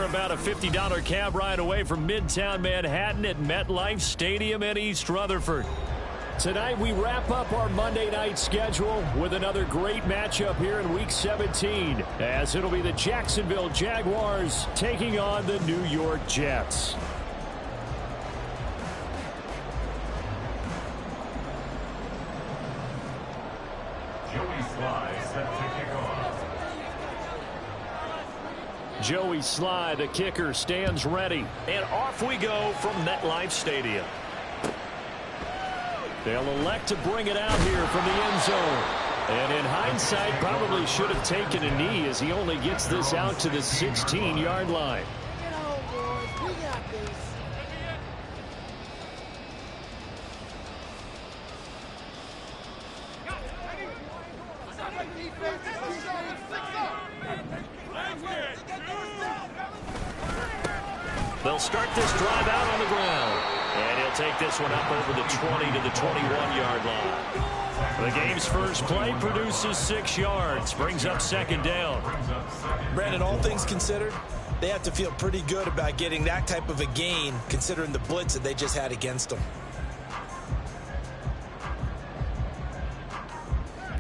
about a $50 cab ride away from Midtown Manhattan at MetLife Stadium in East Rutherford. Tonight we wrap up our Monday night schedule with another great matchup here in Week 17, as it'll be the Jacksonville Jaguars taking on the New York Jets. Joey Sly, the kicker, stands ready. And off we go from MetLife Stadium. They'll elect to bring it out here from the end zone. And in hindsight, probably should have taken a knee as he only gets this out to the 16-yard line. Get home, boys. We got this. They'll start this drive out on the ground. And he'll take this one up over the 20 to the 21-yard line. The game's first play produces 6 yards, brings up second down. Brandon, all things considered, they have to feel pretty good about getting that type of a gain, considering the blitz that they just had against them.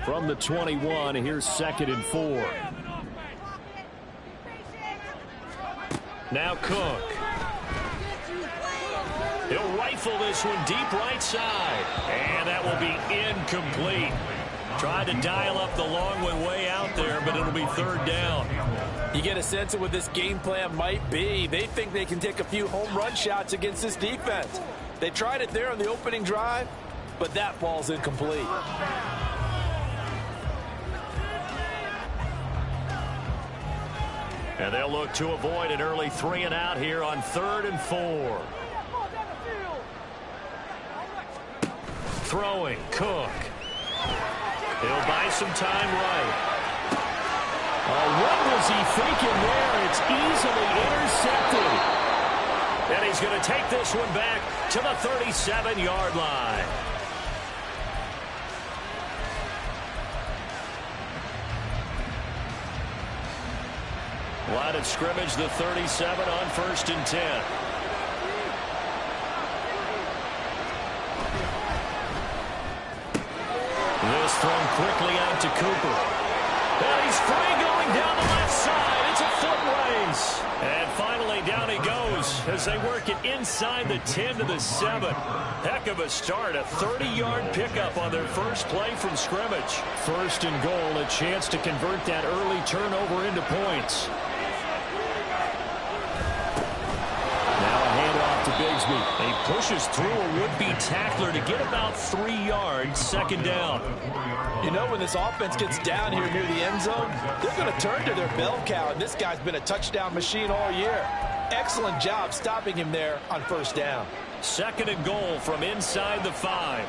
From the 21, here's 2nd and 4. Now Cook. He'll rifle this one deep right side. And that will be incomplete. Tried to dial up the long one way out there, but it'll be 3rd down. You get a sense of what this game plan might be. They think they can take a few home run shots against this defense. They tried it there on the opening drive, but that ball's incomplete. And they'll look to avoid an early 3 and out here on 3rd and 4. Throwing, Cook. He'll buy some time right. What was he thinking there? It's easily intercepted. And he's going to take this one back to the 37-yard line. Line of scrimmage, the 37 on 1st and 10. This thrown quickly out to Cooper. And he's free going down the left side. It's a foot race. And finally down he goes as they work it inside the 10 to the 7. Heck of a start. A 30-yard pickup on their first play from scrimmage. 1st and goal, a chance to convert that early turnover into points. Bigsby. He pushes through a would-be tackler to get about 3 yards, 2nd down. You know, when this offense gets down here near the end zone, they're going to turn to their bell cow, and this guy's been a touchdown machine all year. Excellent job stopping him there on 1st down. 2nd and goal from inside the 5.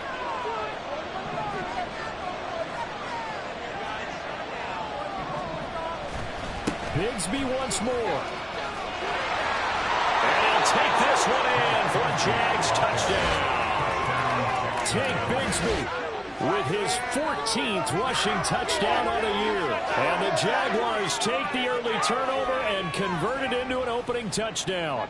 Bigsby once more. Take this one in for a Jags touchdown. Tank Bigsby with his 14th rushing touchdown on the year. And the Jaguars take the early turnover and convert it into an opening touchdown.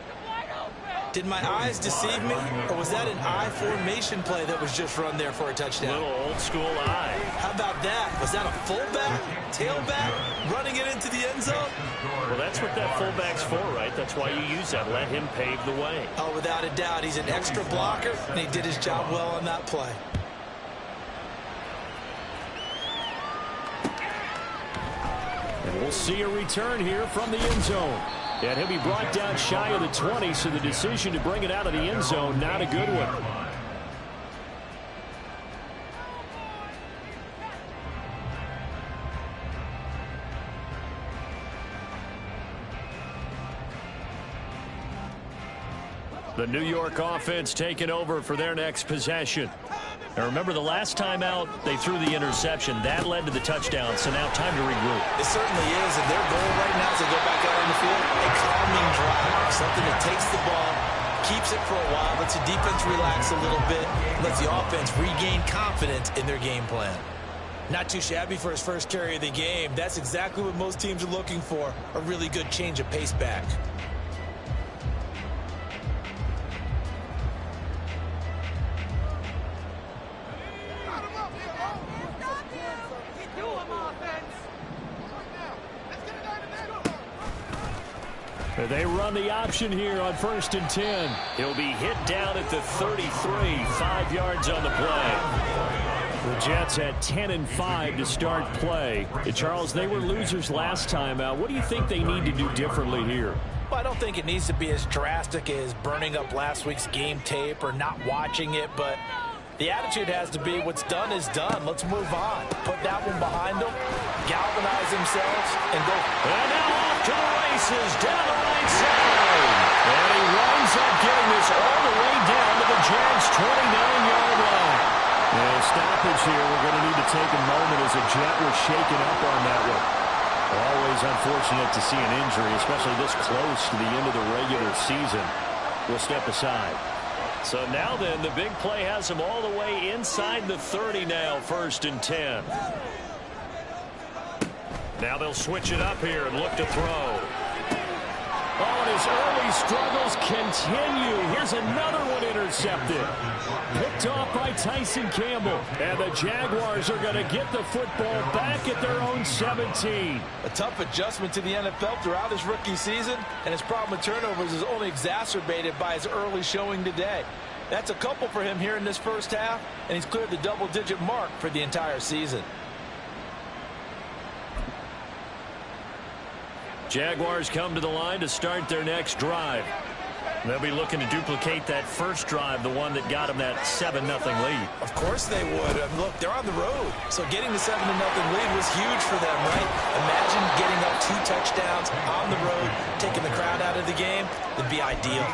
Did my eyes deceive me, or was that an I formation play that was just run there for a touchdown? Little old school I. How about that? Was that a fullback, tailback, running it into the end zone? Well, that's what that fullback's for, right? That's why you use that. Let him pave the way. Oh, without a doubt. He's an extra blocker, and he did his job well on that play. And we'll see a return here from the end zone. And he'll be brought down shy of the 20, so the decision to bring it out of the end zone, not a good one. The New York offense taking over for their next possession. Now remember, the last time out, they threw the interception. That led to the touchdown, so now time to regroup. It certainly is, and their goal right now is to go back out on the field, a calming drive, something that takes the ball, keeps it for a while, lets the defense relax a little bit, lets the offense regain confidence in their game plan. Not too shabby for his first carry of the game. That's exactly what most teams are looking for, a really good change of pace back. They run the option here on 1st and 10. He'll be hit down at the 33, 5 yards on the play. The Jets had 10 and 5 to start play. Charles, they were losers last time out. What do you think they need to do differently here? Well, I don't think it needs to be as drastic as burning up last week's game tape or not watching it, but the attitude has to be what's done is done. Let's move on. Put that one behind them, galvanize themselves, and go. And now off to the races down the right side. And he winds up getting this all the way down to the Jags' 29-yard line. And a stoppage here. We're going to need to take a moment as a Jet was shaken up on that one. Always unfortunate to see an injury, especially this close to the end of the regular season. We'll step aside. So now then, the big play has him all the way inside the 30 now, 1st and 10. Now they'll switch it up here and look to throw. Oh, and his early struggles continue. Here's another one intercepted. Picked off by Tyson Campbell. And the Jaguars are going to get the football back at their own 17. A tough adjustment to the NFL throughout his rookie season, and his problem with turnovers is only exacerbated by his early showing today. That's a couple for him here in this first half, and he's cleared the double-digit mark for the entire season. Jaguars come to the line to start their next drive. They'll be looking to duplicate that first drive, the one that got them that 7-0 lead. Of course they would. Look, they're on the road, so getting the 7-0 lead was huge for them, right? Imagine getting up 2 touchdowns on the road, taking the crowd out of the game. It'd be ideal.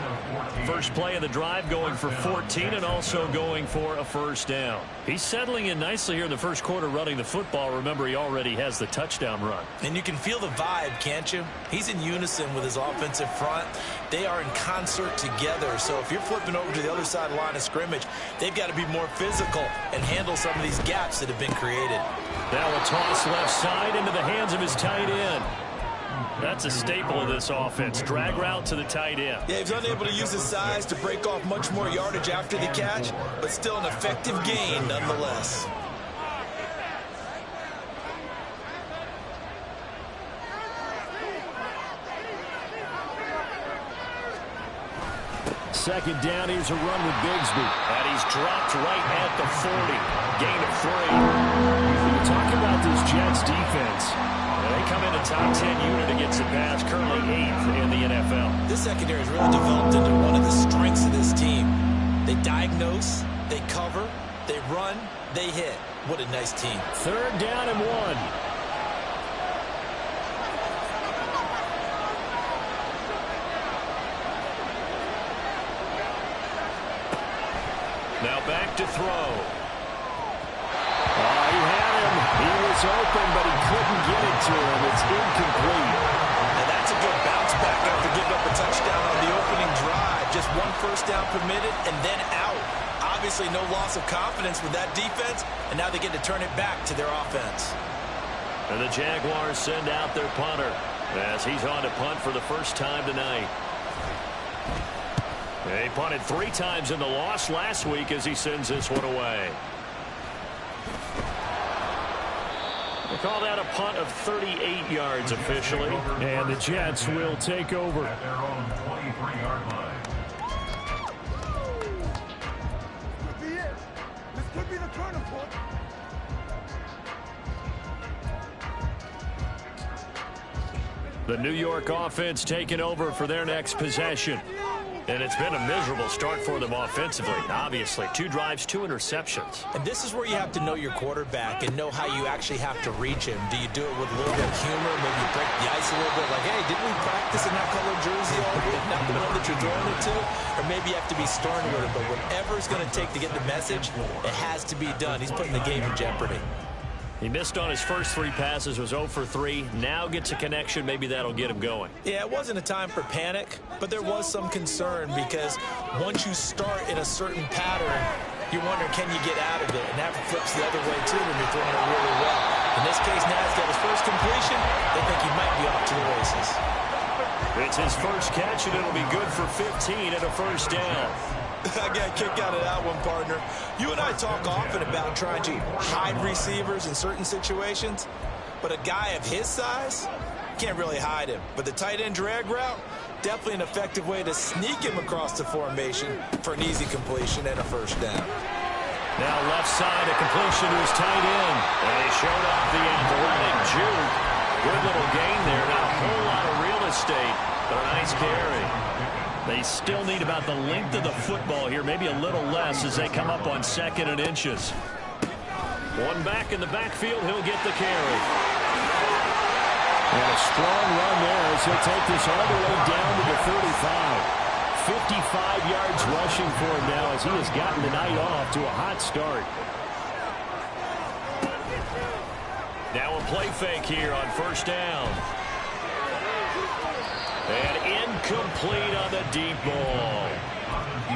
First play of the drive going for 14 and also going for a first down. He's settling in nicely here in the first quarter running the football. Remember, he already has the touchdown run. And you can feel the vibe, can't you? He's in unison with his offensive front. They are in concert together. So if you're flipping over to the other side of the line of scrimmage, they've got to be more physical and handle some of these gaps that have been created. Now a toss left side into the hands of his tight end. That's a staple of this offense. Drag route to the tight end. Yeah, he's unable to use his size to break off much more yardage after the catch, but still an effective gain nonetheless. Second down, here's a run with Bigsby. And he's dropped right at the 40. Gain of 3. You talk about this Jets defense. They come in a top 10 unit against the pass, currently 8th in the NFL. This secondary has really developed into one of the strengths of this team. They diagnose, they cover, they run, they hit. What a nice team. Third down and 1. Now back to throw. He had him. He was open, but he couldn't get it to him. It's incomplete. And that's a good bounce back after giving up a touchdown on the opening drive. Just 1 first down permitted and then out. Obviously no loss of confidence with that defense, and now they get to turn it back to their offense. And the Jaguars send out their punter as he's on to punt for the first time tonight. He punted 3 times in the loss last week as he sends this one away. They call that a punt of 38 yards officially. And the Jets will take over. At their own 23-yard line. Could be it. This could be the turning point. The New York offense taking over for their next possession. And it's been a miserable start for them offensively, obviously. 2 drives, 2 interceptions. And this is where you have to know your quarterback and know how you actually have to reach him. Do you do it with a little bit of humor, maybe break the ice a little bit, like, hey, didn't we practice in that colored jersey all week? Not the one that you're throwing it to. Or maybe you have to be stern with it, but whatever it's going to take to get the message, it has to be done. He's putting the game in jeopardy. He missed on his first 3 passes, was 0 for 3. Now gets a connection. Maybe that'll get him going. Yeah, it wasn't a time for panic, but there was some concern because once you start in a certain pattern, you're wondering, can you get out of it? And that flips the other way, too, when you're throwing it really well. In this case, now he's got his first completion. They think he might be off to the races. It's his first catch, and it'll be good for 15 and a first down. I got a kick out of that one, partner. You and I talk often about trying to hide receivers in certain situations, but a guy of his size can't really hide him. But the tight end drag route, Definitely an effective way to sneak him across the formation for an easy completion and a first down. Now left side, a completion to his tight end. And he showed off the athletic juke. Good little gain there. Not a whole lot of real estate, but a nice carry. They still need about the length of the football here, maybe a little less as they come up on 2nd and inches. One back in the backfield, he'll get the carry. And a strong run there as he'll take this all the way down to the 35. 55 yards rushing for him now as he has gotten the night off to a hot start. Now a play fake here on first down. And incomplete on the deep ball.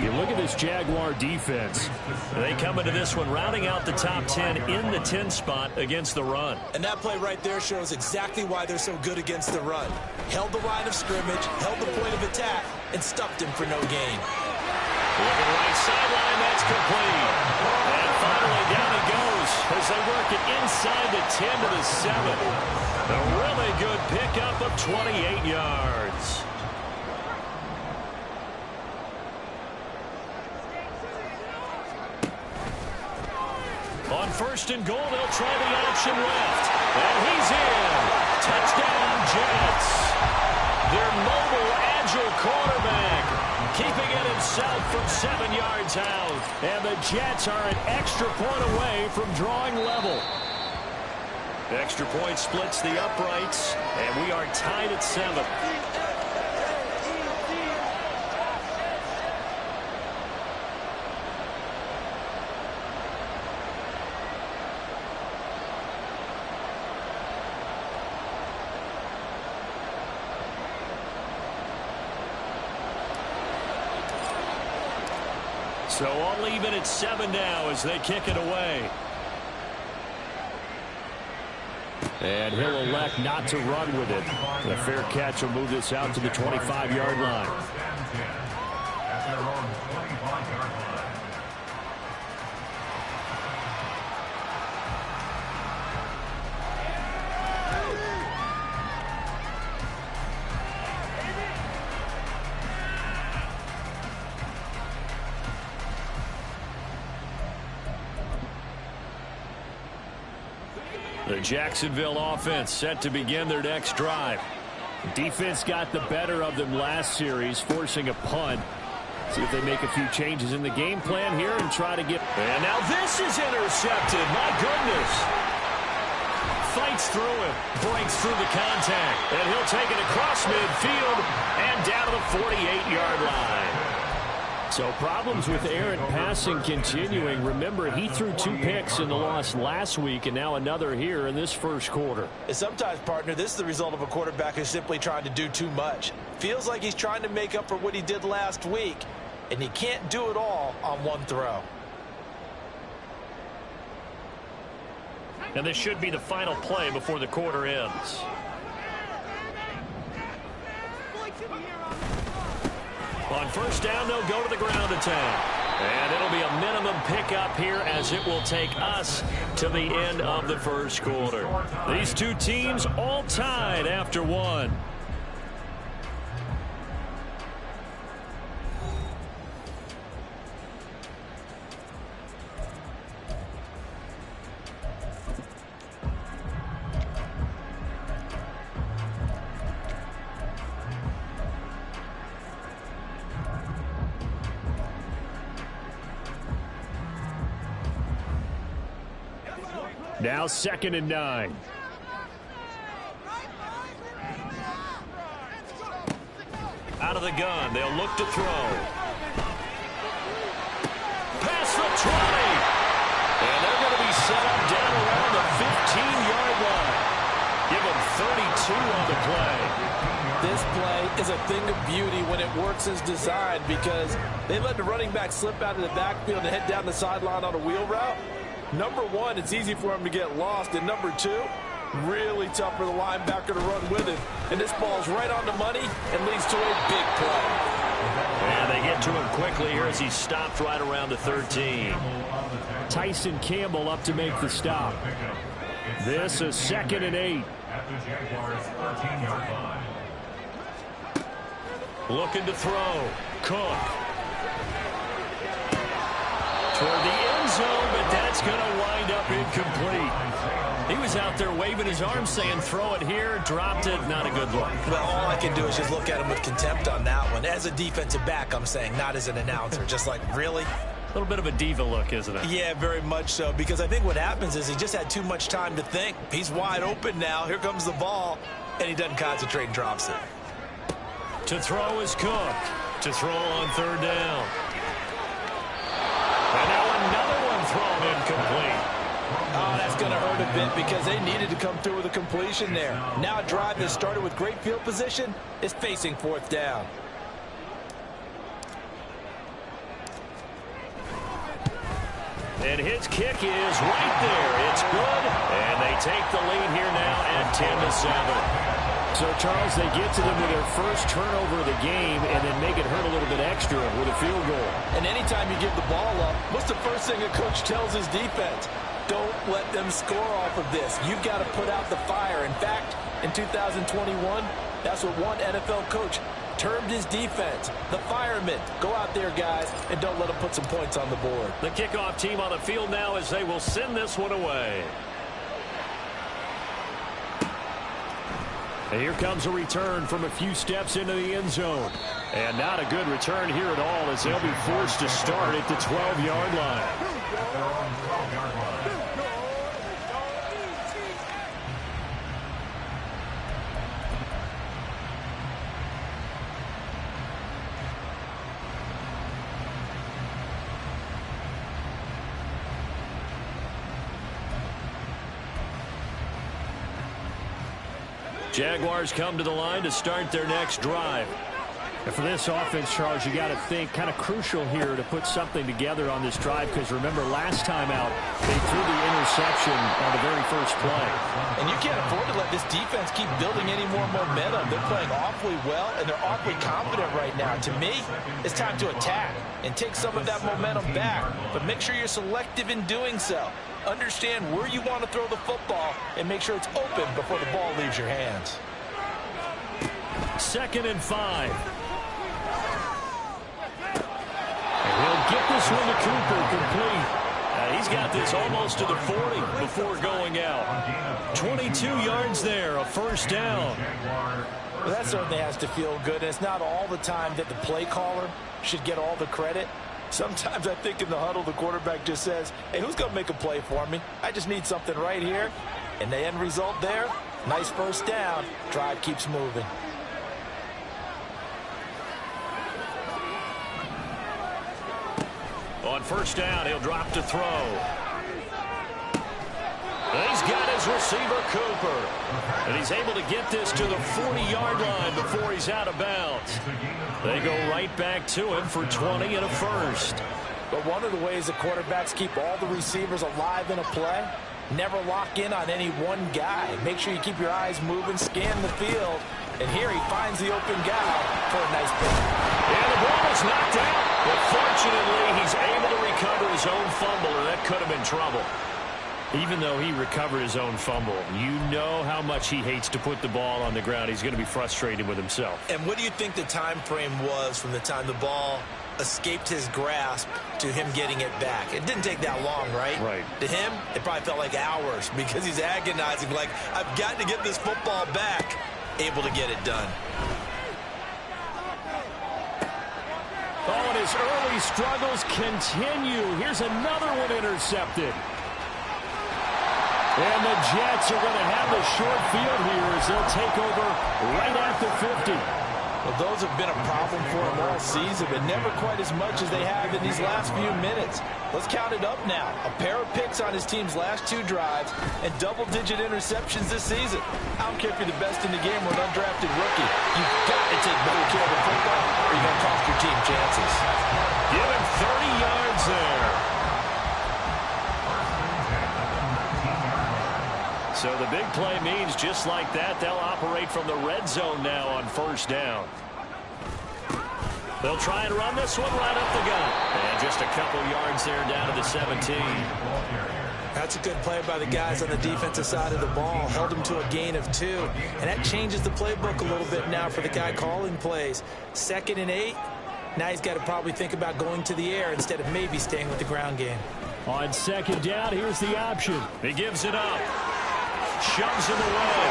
You look at this Jaguar defense. They come into this one rounding out the top 10 in the 10 spot against the run. And that play right there shows exactly why they're so good against the run. Held the line of scrimmage, held the point of attack, and stuffed him for no gain. Looking right sideline, that's complete. And finally down he goes as they work it inside the 10 to the 7. A really good pickup of 28 yards. On 1st and goal, they'll try the option left. And he's in. Touchdown, Jets. Their mobile, agile quarterback keeping it himself from 7 yards out. And the Jets are an extra point away from drawing level. Extra point splits the uprights, and we are tied at 7. So all even at 7 now as they kick it away. And he'll elect not to run with it. A fair catch will move this out to the 25-yard line. At their own 25-yard line. The Jacksonville offense set to begin their next drive. Defense got the better of them last series, forcing a punt. See if they make a few changes in the game plan here and try to get... And now this is intercepted. My goodness. Fights through it. Breaks through the contact. And he'll take it across midfield and down to the 48-yard line. So problems with Aaron passing continuing. Remember, he threw 2 picks in the loss last week and now another here in this first quarter. And sometimes, partner, this is the result of a quarterback who's simply trying to do too much. Feels like he's trying to make up for what he did last week, and he can't do it all on one throw. And this should be the final play before the quarter ends. On first down, they'll go to the ground attack. And it'll be a minimum pickup here as it will take us to the end of the first quarter. These two teams all tied after 1. Now 2nd and 9. Out of the gun, they'll look to throw. Past the 20. And they're going to be set up down around the 15-yard line. Give them 32 on the play. This play is a thing of beauty when it works as designed because they let the running back slip out of the backfield and head down the sideline on a wheel route. Number 1, it's easy for him to get lost. And number 2, really tough for the linebacker to run with him. And this ball's right on the money and leads to a big play. And they get to him quickly here as he stopped right around the 13. Tyson Campbell up to make the stop. This is 2nd and 8. At the Jaguars' 13-yard line. Looking to throw. Cook. Toward the end zone, but that's going to wind up incomplete. He was out there waving his arms saying, throw it here, dropped it, not a good look. Well, all I can do is just look at him with contempt on that one. As a defensive back, I'm saying, not as an announcer. Just like, really? A little bit of a diva look, isn't it? Yeah, very much so, because I think what happens is he just had too much time to think. He's wide open now. Here comes the ball, and he doesn't concentrate and drops it. To throw is Cook. To throw on third down. And now another one thrown incomplete. Oh, that's going to hurt a bit because they needed to come through with a completion there. Now a drive that started with great field position is facing fourth down. And his kick is right there. It's good. And they take the lead here now at 10-7. So, Charles, they get to them with their first turnover of the game and then make it hurt a little bit extra with a field goal. And anytime you give the ball up, what's the first thing a coach tells his defense? Don't let them score off of this. You've got to put out the fire. In fact, in 2021, that's what one NFL coach termed his defense, the firemen. Go out there, guys, and don't let them put some points on the board. The kickoff team on the field now as they will send this one away. And here comes a return from a few steps into the end zone. And not a good return here at all as they'll be forced to start at the 12-yard line. Jaguars come to the line to start their next drive. And for this offense, Charles, you got to think kind of crucial here to put something together on this drive because remember last time out they threw the interception on the very first play. And you can't afford to let this defense keep building any more momentum. They're playing awfully well and they're awfully confident right now. To me, it's time to attack and take some of that momentum back, but make sure you're selective in doing so. Understand where you want to throw the football and make sure it's open before the ball leaves your hands. 2nd and 5. And he'll get this one to Cooper complete. He's got this almost to the 40 before going out. 22 yards there, a first down. Well, that certainly has to feel good. And it's not all the time that the play caller should get all the credit. Sometimes I think in the huddle, the quarterback just says, hey, who's going to make a play for me? I just need something right here. And the end result there, nice first down. Drive keeps moving. On first down, he'll drop to throw. And he's got his receiver, Cooper. And he's able to get this to the 40-yard line before he's out of bounds. They go right back to him for 20 and a first. But one of the ways the quarterbacks keep all the receivers alive in a play, never lock in on any one guy. Make sure you keep your eyes moving, scan the field. And here he finds the open guy for a nice pick. And the ball is knocked out. But fortunately, he's able to recover his own fumble, and that could have been trouble. Even though he recovered his own fumble, you know how much he hates to put the ball on the ground. He's going to be frustrated with himself. And what do you think the time frame was from the time the ball escaped his grasp to him getting it back? It didn't take that long, right? Right. To him, it probably felt like hours because he's agonizing, like, I've got to get this football back. Able to get it done. Oh, and his early struggles continue. Here's another one intercepted. And the Jets are going to have the short field here as they'll take over right at the 50. Well, those have been a problem for him all season, but never quite as much as they have in these last few minutes. Let's count it up now. A pair of picks on his team's last 2 drives and double-digit interceptions this season. I don't care if you're the best in the game or an undrafted rookie. You've got to take better care of the football or you're going to cost your team chances. Give him 30 yards there. So the big play means just like that, they'll operate from the red zone now on first down. They'll try and run this one right up the gut. And just a couple yards there down to the 17. That's a good play by the guys on the defensive side of the ball. Held him to a gain of 2. And that changes the playbook a little bit now for the guy calling plays. 2nd and 8. Now he's got to probably think about going to the air instead of maybe staying with the ground game. On 2nd down, here's the option. He gives it up. Shoves him away.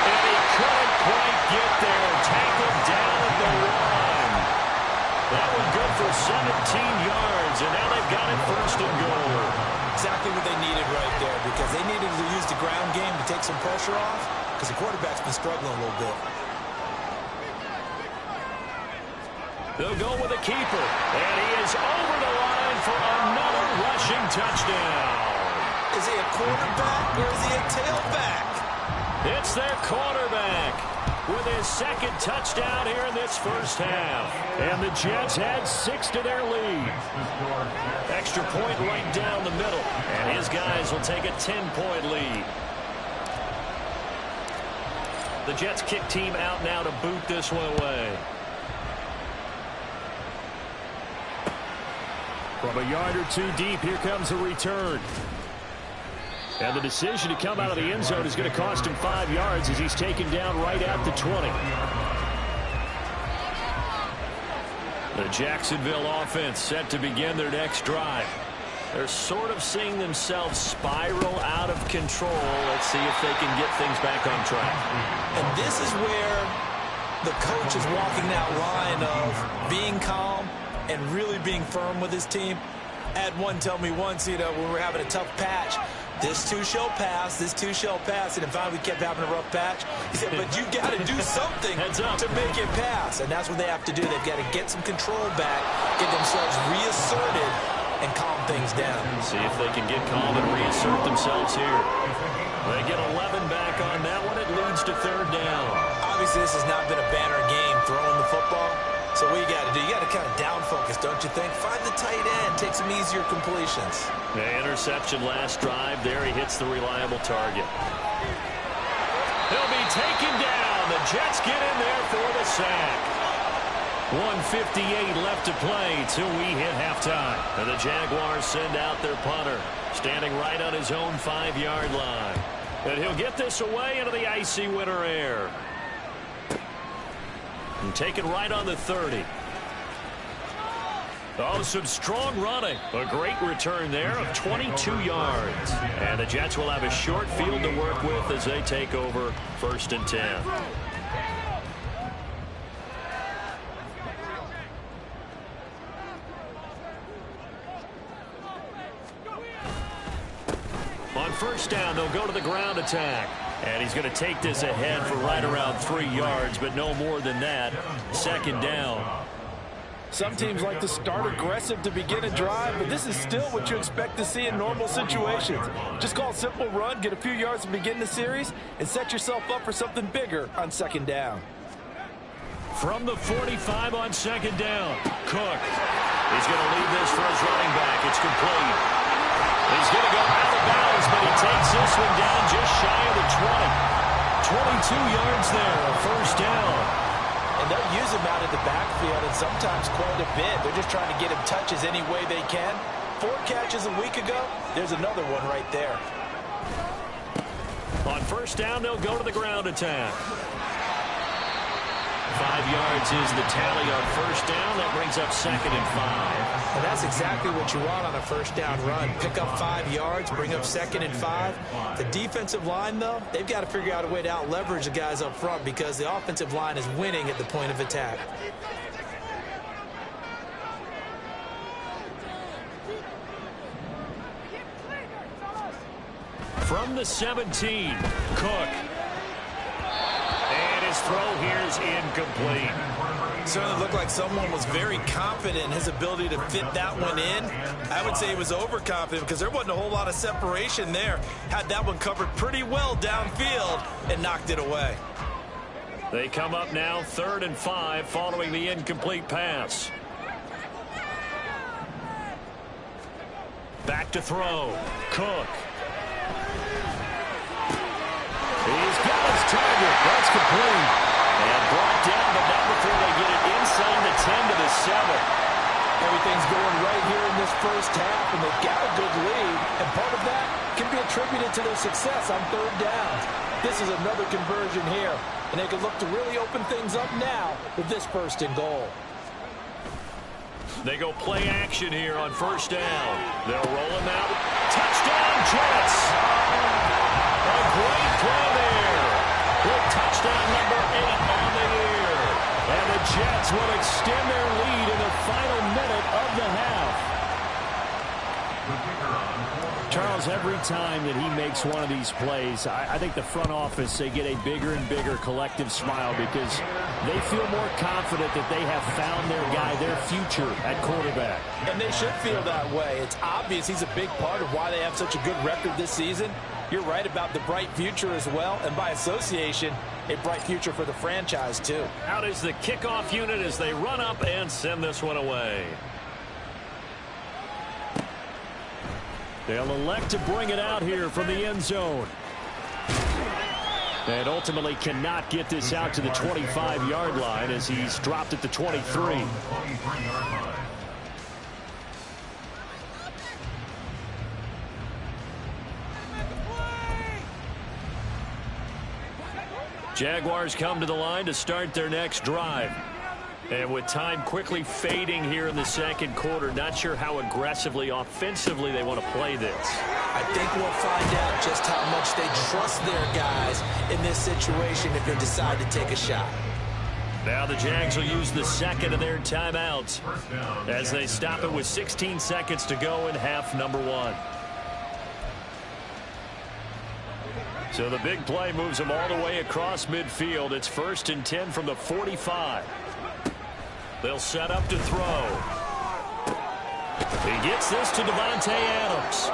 And he couldn't quite get there. Tackled down at the 1. That was good for 17 yards. And now they've got it 1st and goal. Exactly what they needed right there, because they needed to use the ground game to take some pressure off, because the quarterback's been struggling a little bit. They'll go with a keeper, and he is over the line for another rushing touchdown. Is he a quarterback or is he a tailback? It's their quarterback with his 2nd touchdown here in this first half. And the Jets add 6 to their lead. Extra point right down the middle. And his guys will take a 10-point lead. The Jets kick team out now to boot this one away. From a yard or 2 deep, here comes a return. And the decision to come out of the end zone is going to cost him 5 yards as he's taken down right at the 20. The Jacksonville offense set to begin their next drive. They're sort of seeing themselves spiral out of control. Let's see if they can get things back on track. And this is where the coach is walking that line of being calm and really being firm with his team. I had one tell me once, when we were having a tough patch, this too shall pass, this too shall pass. And finally we kept having a rough patch. He said, but you got to do something to make it pass. And that's what they have to do. They've got to get some control back, get themselves reasserted, and calm things down. See if they can get calm and reassert themselves here. They get 11 back on that one. It leads to 3rd down. Obviously, this has not been a banner game throwing the football. So what you got to do, you got to kind of down focus, don't you think? Find the tight end, take some easier completions. The interception last drive. There he hits the reliable target. He'll be taken down. The Jets get in there for the sack. 1:58 left to play till we hit halftime. And the Jaguars send out their punter, standing right on his own 5-yard line. And he'll get this away into the icy winter air. And take it right on the 30. Oh, some strong running. A great return there of 22 yards. And the Jets will have a short field to work with as they take over 1st and 10. On 1st down, they'll go to the ground attack. And he's going to take this ahead for right around 3 yards, but no more than that. 2nd down. Some teams like to start aggressive to begin a drive, but this is still what you expect to see in normal situations. Just call a simple run, get a few yards to begin the series, and set yourself up for something bigger on 2nd down. From the 45 on 2nd down, Cook. He's going to leave this for his running back. It's complete. He's going to go out of bounds, but he takes this one down just shy of the 20. 22 yards there, a 1st down. And they'll use him out of the backfield, and sometimes quite a bit. They're just trying to get him touches any way they can. 4 catches a week ago, there's another one right there. On 1st down, they'll go to the ground attack. 5 yards is the tally on 1st down. That brings up 2nd and 5. And that's exactly what you want on a 1st down run. Pick up 5 yards, bring up 2nd and 5. The defensive line, though, they've got to figure out a way to out-leverage the guys up front because the offensive line is winning at the point of attack. From the 17, Cook. And his throw here is incomplete. Certainly looked like someone was very confident in his ability to fit that one in. I would say he was overconfident because there wasn't a whole lot of separation there. Had that one covered pretty well downfield and knocked it away. They come up now 3rd and 5 following the incomplete pass. Back to throw. Cook. He's got his target. That's complete. And brought down, but not before they get it inside the 10 to the 7. Everything's going right here in this first half, and they've got a good lead. And part of can be attributed to their success on third downs. This is another conversion here, and they can look to really open things up now with this first and goal. They go play action here on first down. They'll roll him out. Touchdown, Jets! A great play there. With touchdown number 8 on the year. And the Jets will extend their lead in the final minute of the half. Charles, every time that he makes one of these plays, I think the front office, they get a bigger and bigger collective smile because they feel more confident that they have found their guy, their future at quarterback. And they should feel that way. It's obvious he's a big part of why they have such a good record this season. You're right about the bright future as well, and by association, a bright future for the franchise too. Out is the kickoff unit as they run up and send this one away. They'll elect to bring it out here from the end zone. And ultimately cannot get this out to the 25-yard line as he's dropped at the 23. Jaguars come to the line to start their next drive. And with time quickly fading here in the second quarter, not sure how aggressively, offensively they want to play this. I think we'll find out just how much they trust their guys in this situation if they decide to take a shot. Now the Jags will use the second of their timeouts as they stop it with 16 seconds to go in half number 1. So the big play moves them all the way across midfield. It's 1st and 10 from the 45. They'll set up to throw. He gets this to Devontae Adams.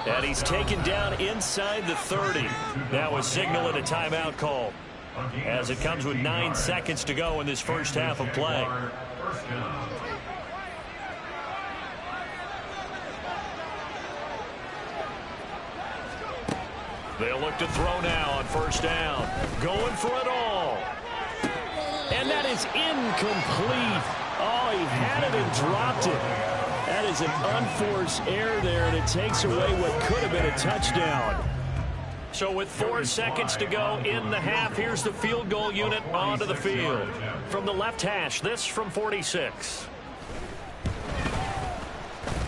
And he's taken down inside the 30. Now a signal and a timeout call as it comes with 9 seconds to go in this first half of play. They'll look to throw now on first down. Going for it all. And that is incomplete. Oh, he had it and dropped it. That is an unforced error there, and it takes away what could have been a touchdown. So with 4 seconds to go in the half, here's the field goal unit onto the field. From the left hash, this from 46.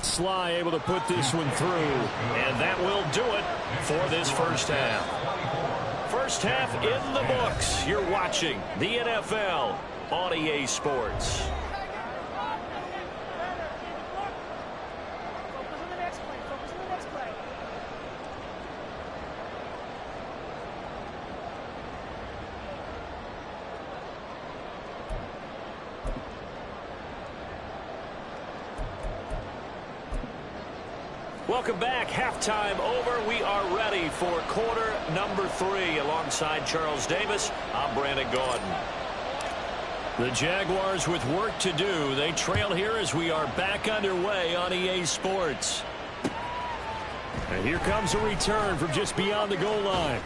Sly able to put this one through. And that will do it for this first half. First half in the books. You're watching the NFL on EA Sports. Welcome back. Halftime over. We are ready for quarter number 3. Alongside Charles Davis, I'm Brandon Gaudin. The Jaguars with work to do. They trail here as we are back underway on EA Sports. And here comes a return from just beyond the goal line.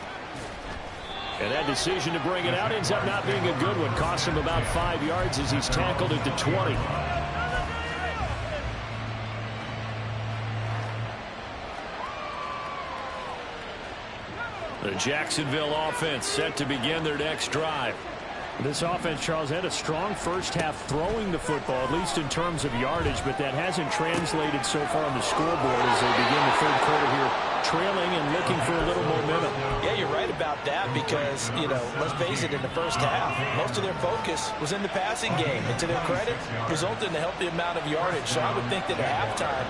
And that decision to bring it out ends up not being a good one. Costs him about 5 yards as he's tackled at the 20. The Jacksonville offense set to begin their next drive. This offense, Charles, had a strong first half throwing the football, at least in terms of yardage, but that hasn't translated so far on the scoreboard as they begin the third quarter here, trailing and looking for a little momentum. Yeah, you're right about that because, let's face it, in the first half, most of their focus was in the passing game. And to their credit, resulted in a healthy amount of yardage. So I would think that at halftime,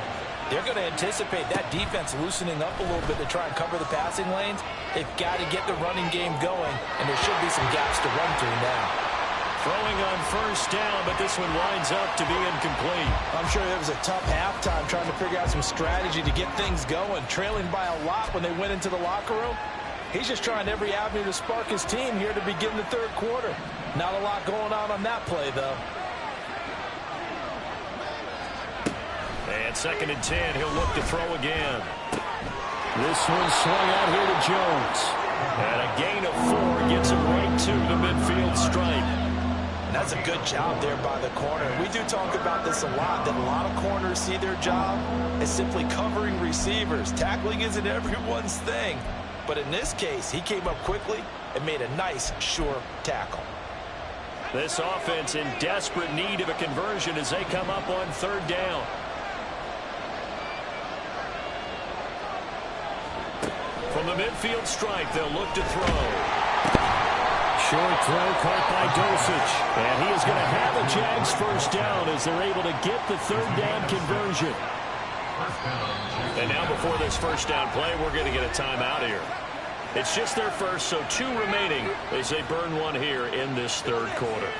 they're going to anticipate that defense loosening up a little bit to try and cover the passing lanes. They've got to get the running game going, and there should be some gaps to run through now. Throwing on first down, but this one winds up to be incomplete. I'm sure it was a tough halftime trying to figure out some strategy to get things going, trailing by a lot when they went into the locker room. He's just trying every avenue to spark his team here to begin the third quarter. Not a lot going on that play, though. And 2nd and 10, he'll look to throw again. This one swung out here to Jones. And a gain of 4 gets him right to the midfield stripe. That's a good job there by the corner. We do talk about this a lot, that a lot of corners see their job as simply covering receivers. Tackling isn't everyone's thing. But in this case, he came up quickly and made a nice, sure tackle. This offense in desperate need of a conversion as they come up on third down. From the midfield stripe, they'll look to throw. Short throw caught by Dosich. And he is going to have a Jags first down as they're able to get the third down conversion. And now before this first down play, we're going to get a timeout here. It's just their first, so 2 remaining as they burn one here in this third quarter.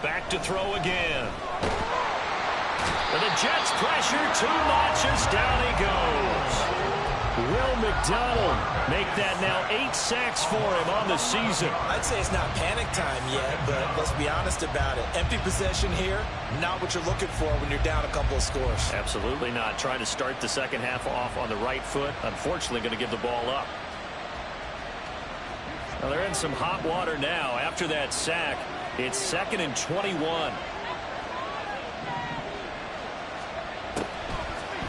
Back to throw again. And the Jets pressure too much as down he goes. Will McDonald make that now 8 sacks for him on the season. I'd say it's not panic time yet, but let's be honest about it. Empty possession here, not what you're looking for when you're down a couple of scores. Absolutely not. Trying to start the second half off on the right foot. Unfortunately, going to give the ball up. Well, they're in some hot water now. After that sack, it's 2nd and 21.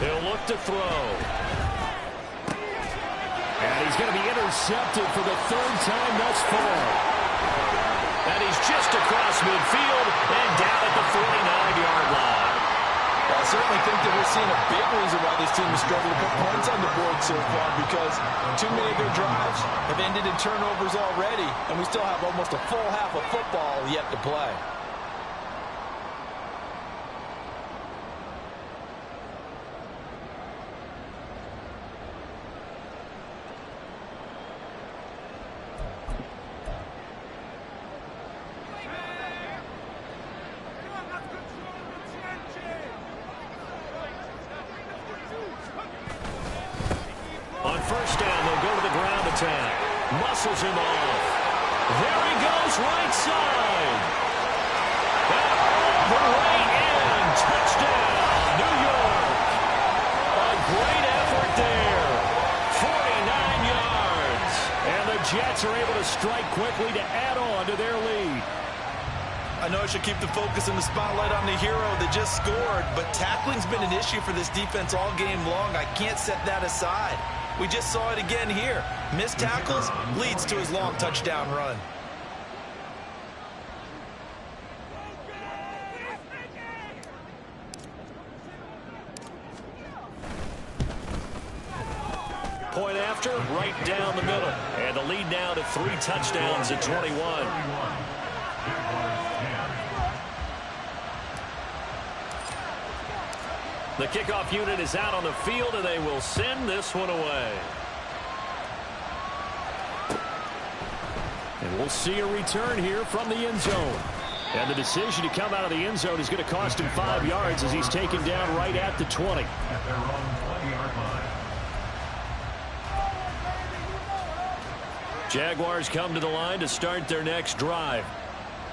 He'll look to throw. And he's going to be intercepted for the 3rd time thus far. And he's just across midfield and down at the 49-yard line. Well, I certainly think that we're seeing a big reason why this team has struggled to put points on the board so far, because too many of their drives have ended in turnovers already, and we still have almost a full half of football yet to play. On first down, they'll go to the ground attack. Muscles him off. There he goes, right side. And all the way in. Touchdown, New York. A great effort there. 49 yards. And the Jets are able to strike quickly to add on to their lead. I know I should keep the focus and the spotlight on the hero that just scored, but tackling's been an issue for this defense all game long. I can't set that aside. We just saw it again here. Missed tackles leads to his long touchdown run. Point after, right down the middle. And the lead now to 3 touchdowns at 21. The kickoff unit is out on the field, and they will send this one away. And we'll see a return here from the end zone. And the decision to come out of the end zone is going to cost him 5 yards as he's taken down right at the 20. At their own 20-yard line. Jaguars come to the line to start their next drive.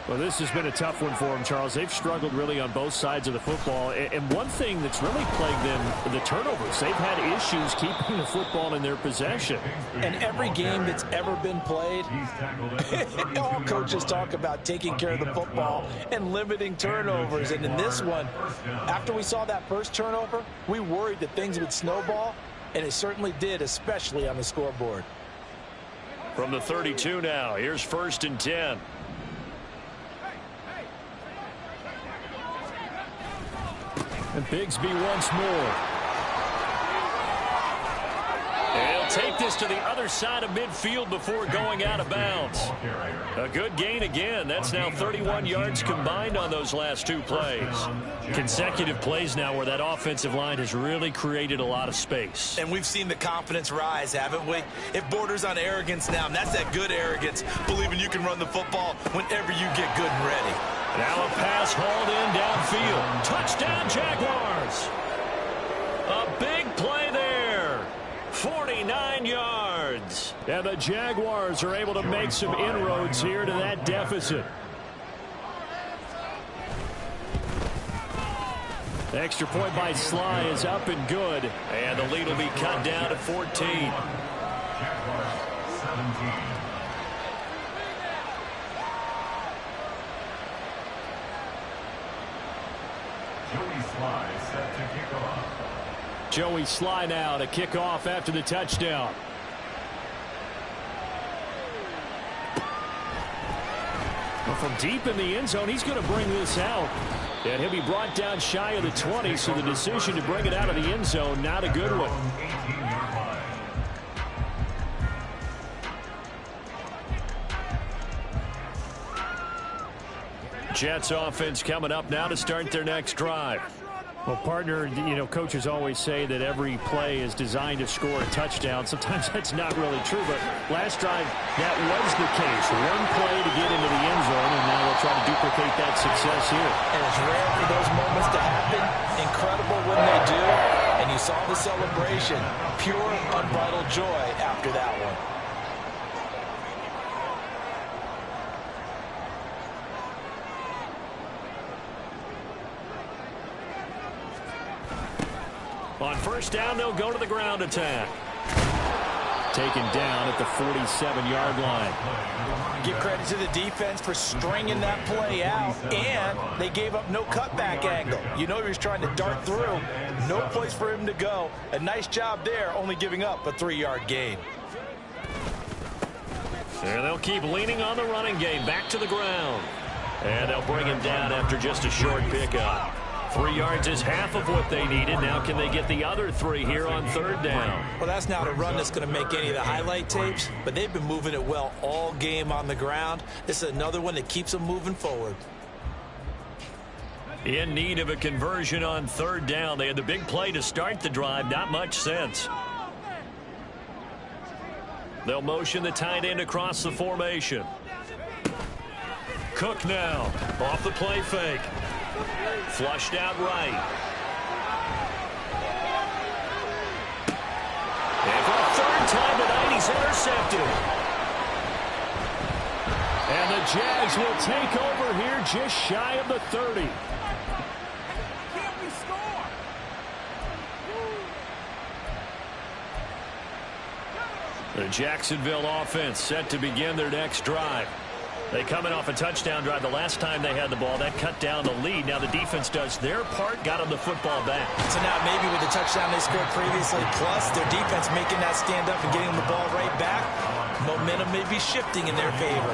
Well, this has been a tough one for them, Charles. They've struggled really on both sides of the football. And one thing that's really plagued them, the turnovers. They've had issues keeping the football in their possession. And every game that's ever been played, all coaches talk about taking care of the football and limiting turnovers. And in this one, after we saw that first turnover, we worried that things would snowball, and it certainly did, especially on the scoreboard. From the 32 now, here's 1st and 10. And Bigsby once more. And he'll take this to the other side of midfield before going out of bounds. A good gain again. That's now 31 yards combined on those last 2 plays. Consecutive plays now where that offensive line has really created a lot of space. And we've seen the confidence rise, haven't we? It borders on arrogance now, and that's that good arrogance, believing you can run the football whenever you get good and ready. Now a pass hauled in downfield. Touchdown, Jaguars. A big play there. 49 yards. And the Jaguars are able to make some inroads here to that deficit. The extra point by Sly is up and good. And the lead will be cut down to 14. Jaguars 17. Joey Sly set to kick off. Joey Sly now to kick off after the touchdown. Well, from deep in the end zone, he's going to bring this out. And he'll be brought down shy of the 20, so the decision to bring it out of the end zone, not a good one. 18-yard line. Jets offense coming up now to start their next drive. Well, partner, coaches always say that every play is designed to score a touchdown. Sometimes that's not really true, but last drive, that was the case. One play to get into the end zone, and now they'll try to duplicate that success here. And it's rare for those moments to happen. Incredible when they do. And you saw the celebration. Pure, unbridled joy after that one. On first down, they'll go to the ground attack. Taken down at the 47-yard line. Give credit to the defense for stringing that play out, and they gave up no cutback angle. You know he was trying to dart through. No place for him to go. A nice job there, only giving up a 3-yard gain. And they'll keep leaning on the running game. Back to the ground. And they'll bring him down after just a short pickup. 3 yards is half of what they needed. Now can they get the other 3 here on third down? Well, that's not a run that's going to make any of the highlight tapes, but they've been moving it well all game on the ground. This is another one that keeps them moving forward. In need of a conversion on third down. They had the big play to start the drive. Not much sense. They'll motion the tight end across the formation. Cook now off the play fake. Flushed out right. And for a third time tonight, he's intercepted. And the Jags will take over here just shy of the 30. Can't we score? The Jacksonville offense set to begin their next drive. They come in off a touchdown drive the last time they had the ball. That cut down the lead. Now the defense does their part, got them the football back. So now maybe with the touchdown they scored previously, plus their defense making that stand up and getting the ball right back, momentum may be shifting in their favor.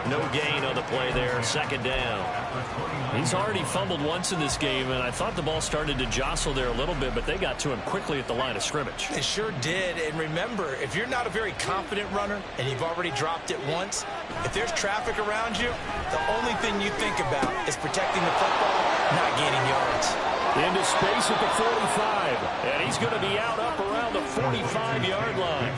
No gain on the play there. Second down. He's already fumbled once in this game, and I thought the ball started to jostle there a little bit, but they got to him quickly at the line of scrimmage. It sure did. And remember, if you're not a very confident runner and you've already dropped it once, if there's traffic around you, the only thing you think about is protecting the football, not gaining yards. Into space at the 45. And he's going to be out up around the 45-yard line.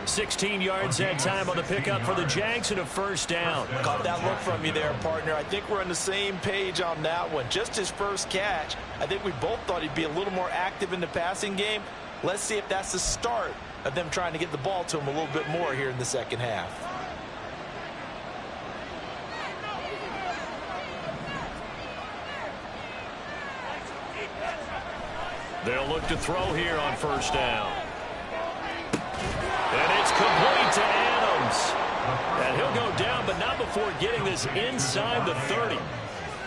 16 yards that time on the pickup for the Jags and a first down. Caught that look from you there, partner. I think we're on the same page on that one. Just his first catch. I think we both thought he'd be a little more active in the passing game. Let's see if that's the start of them trying to get the ball to him a little bit more here in the second half. They'll look to throw here on first down. And it's complete to Adams. And he'll go down, but not before getting this inside the 30.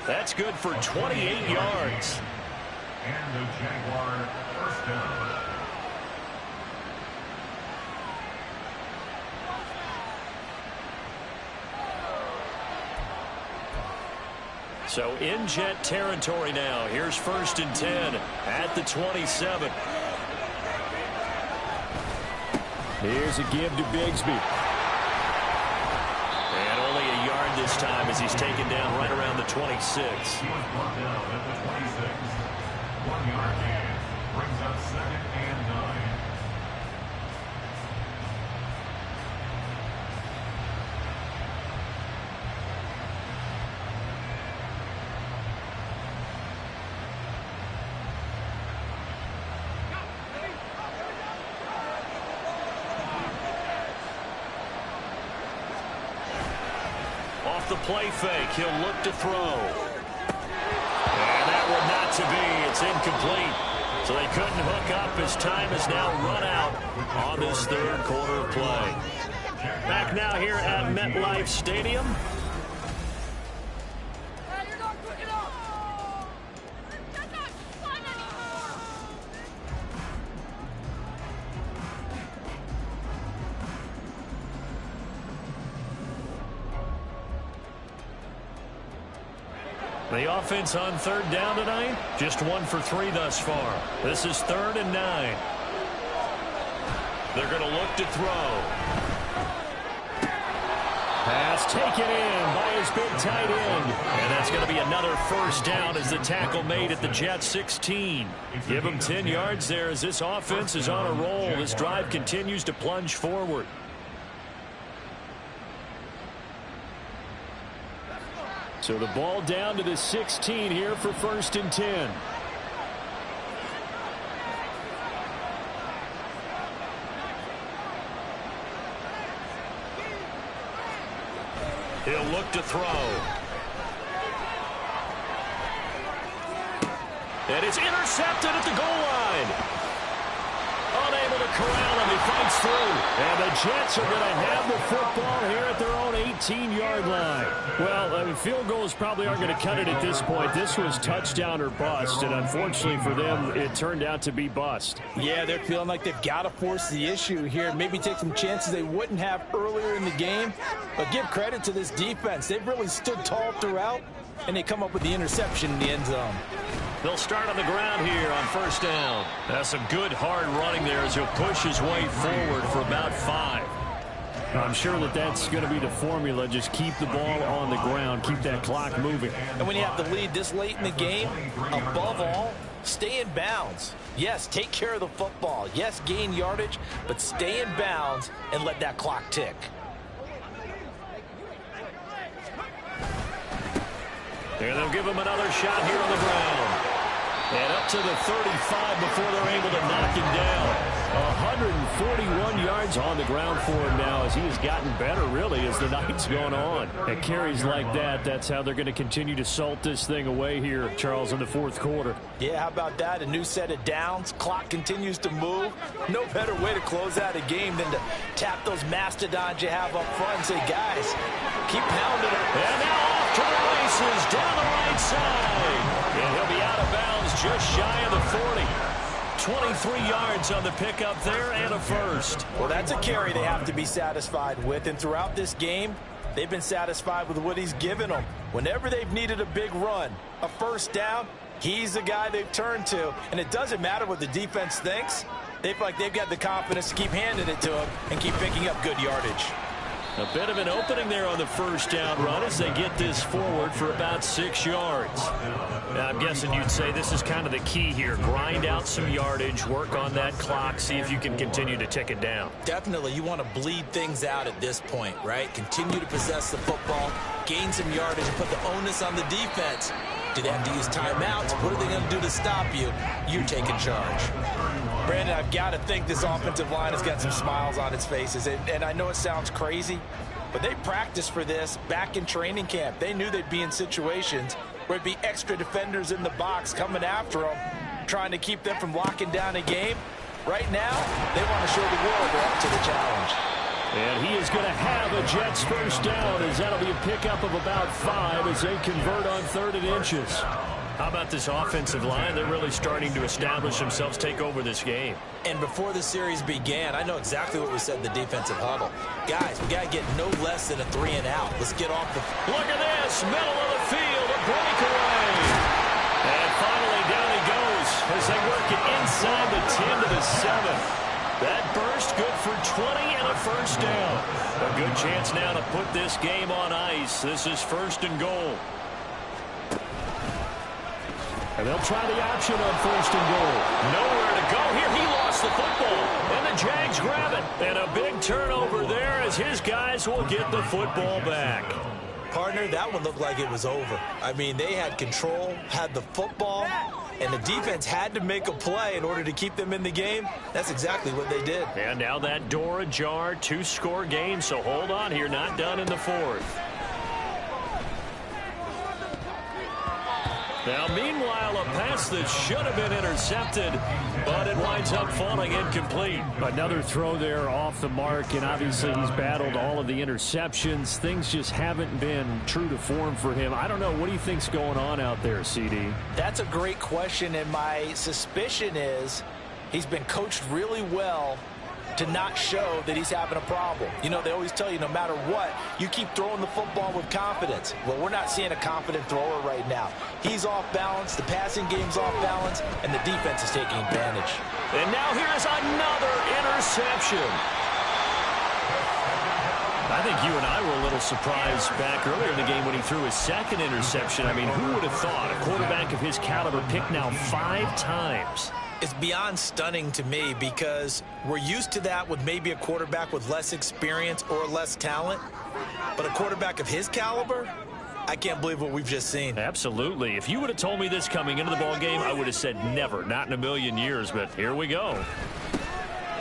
That's good for 28 yards. And the Jaguar first down. So in Jet territory now. Here's first and 10 at the 27. Here's a give to Bigsby. And only a yard this time as he's taken down right around the 26. He was brought down at the 26. 1 yard gain brings up second and 9. the play fake. He'll look to throw. And that one not to be. It's incomplete. So they couldn't hook up. His time is now run out on this third quarter of play. Back now here at MetLife Stadium. The offense on third down tonight, just 1 for 3 thus far. This is 3rd and 9. They're going to look to throw. Pass taken in by his big tight end. And that's going to be another first down as the tackle made at the Jets 16. Give him 10 yards there as this offense is on a roll. This drive continues to plunge forward. So the ball down to the 16 here for 1st and 10. He'll look to throw. And it's intercepted at the goal line. Unable to corral him. He fights through. And the Jets are going to have the football here at their own 18-yard line. Well, I mean, field goals probably aren't going to cut it at this point. This was touchdown or bust, and unfortunately for them, it turned out to be bust. Yeah, they're feeling like they've got to force the issue here. Maybe take some chances they wouldn't have earlier in the game. But give credit to this defense. They've really stood tall throughout, and they come up with the interception in the end zone. They'll start on the ground here on 1st down. That's some good hard running there as he'll push his way forward for about 5. I'm sure that that's going to be the formula. Just keep the ball on the ground. Keep that clock moving. And when you have the lead this late in the game, above all, stay in bounds. Yes, take care of the football. Yes, gain yardage, but stay in bounds and let that clock tick. And they'll give him another shot here on the ground. And up to the 35 before they're able to knock him down. 141 yards on the ground for him now as he has gotten better, really, as the night's gone on. At carries like that, that's how they're going to continue to salt this thing away here, Charles, in the 4th quarter. Yeah, how about that? A new set of downs. Clock continues to move. No better way to close out a game than to tap those mastodons you have up front and say, guys, keep pounding it. And now off to the races down the right side. And he'll be out of bounds just shy of the 40. 23 yards on the pickup there and a first. Well, that's a carry they have to be satisfied with. And throughout this game, they've been satisfied with what he's given them. Whenever they've needed a big run, a first down, he's the guy they've turned to. And it doesn't matter what the defense thinks. They feel like they've got the confidence to keep handing it to him and keep picking up good yardage. A bit of an opening there on the first down run as they get this forward for about 6 yards. Now, I'm guessing you'd say this is kind of the key here. Grind out some yardage, work on that clock, see if you can continue to tick it down. Definitely, you want to bleed things out at this point, right? Continue to possess the football, gain some yardage, and put the onus on the defense. Do they have to use timeouts? What are they going to do to stop you? You're taking charge. Brandon, I've got to think this offensive line has got some smiles on its faces. And I know it sounds crazy, but they practiced for this back in training camp. They knew they'd be in situations where it'd be extra defenders in the box coming after them, trying to keep them from locking down a game. Right now, they want to show the world they're up to the challenge. And he is going to have a Jets first down as that'll be a pickup of about 5 as they convert on 3rd and inches. How about this offensive line? They're really starting to establish themselves, take over this game. And before the series began, I know exactly what we said in the defensive huddle. Guys, we got to get no less than a 3 and out. Let's get off the... Look at this, middle of the field, a breakaway. And finally down he goes as they work it inside the 10 to the 7. That burst good for 20 and a first down. A good chance now to put this game on ice. This is 1st and goal. And they'll try the option on 1st and goal. Nowhere to go here. He lost the football. And the Jags grab it. And a big turnover there as his guys will get the football back. Partner, that one looked like it was over. I mean, they had control, had the football, and the defense had to make a play in order to keep them in the game. That's exactly what they did. And now that door ajar, 2-score game, so hold on here, not done in the 4th. Now, meanwhile, a pass that should have been intercepted, but it winds up falling incomplete. Another throw there off the mark, and obviously he's battled all of the interceptions. Things just haven't been true to form for him. I don't know. What do you think's going on out there, CD? That's a great question, and my suspicion is he's been coached really well to not show that he's having a problem. You know, they always tell you no matter what, you keep throwing the football with confidence. Well, we're not seeing a confident thrower right now. He's off balance, the passing game's off balance, and the defense is taking advantage. And now here's another interception. I think you and I were a little surprised back earlier in the game when he threw his second interception. I mean, who would have thought a quarterback of his caliber picked now 5 times? It's beyond stunning to me because we're used to that with maybe a quarterback with less experience or less talent. But a quarterback of his caliber, I can't believe what we've just seen. Absolutely. If you would have told me this coming into the ball game, I would have said never, not in a million years. But here we go.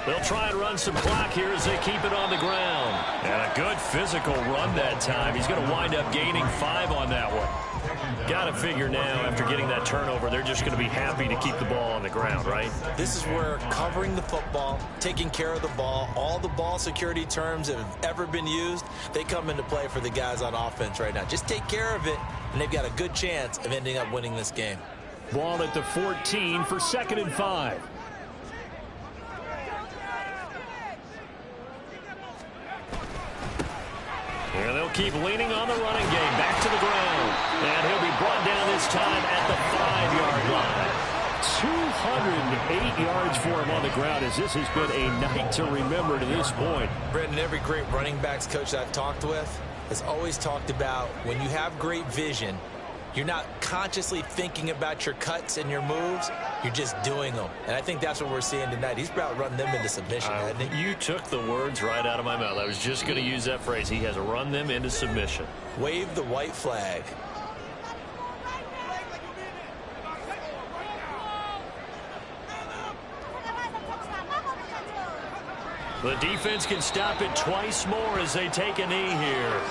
They'll try and run some clock here as they keep it on the ground. And a good physical run that time. He's going to wind up gaining 5 on that one. Got to figure now, after getting that turnover, they're just going to be happy to keep the ball on the ground, right? This is where covering the football, taking care of the ball, all the ball security terms that have ever been used, they come into play for the guys on offense right now. Just take care of it, and they've got a good chance of ending up winning this game. Ball at the 14 for 2nd and 5. And they'll keep leaning on the running game. Back to the ground. And he'll be brought down this time at the 5-yard line. 208 yards for him on the ground, as this has been a night to remember to this point. Brendan, every great running backs coach I've talked with has always talked about when you have great vision, you're not consciously thinking about your cuts and your moves. You're just doing them. And I think that's what we're seeing tonight. He's about run them into submission, hasn't he? You took the words right out of my mouth. I was just going to use that phrase. He has run them into submission. Wave the white flag. The defense can stop it twice more as they take a knee here.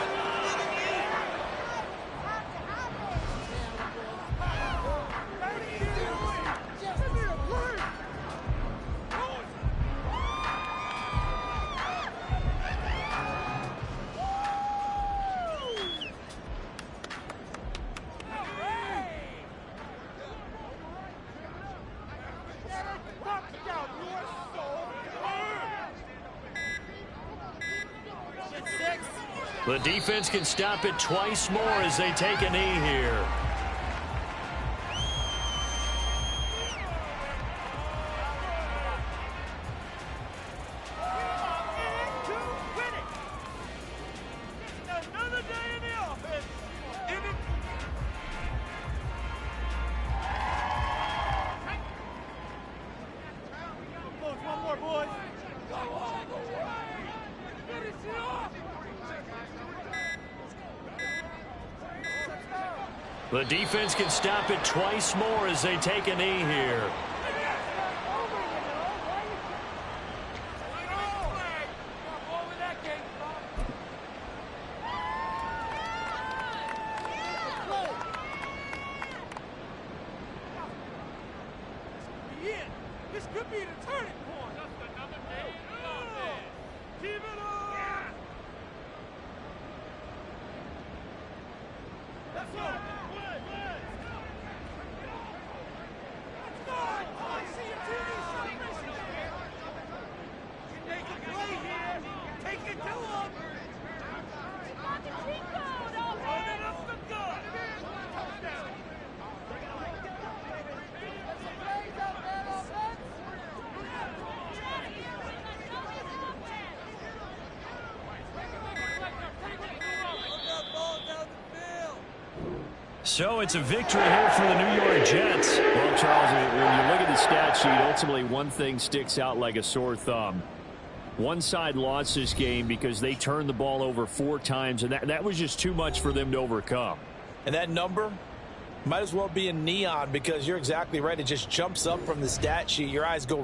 The defense can stop it twice more as they take a knee here. The defense can stop it twice more as they take a knee here. This could be the turning point. Just another day in the office. Keep it on. Let's go. So it's a victory here for the New York Jets. Well, Charles, when you look at the stat sheet, ultimately one thing sticks out like a sore thumb. One side lost this game because they turned the ball over 4 times, and that was just too much for them to overcome. And that number might as well be in neon because you're exactly right. It just jumps up from the stat sheet. Your eyes go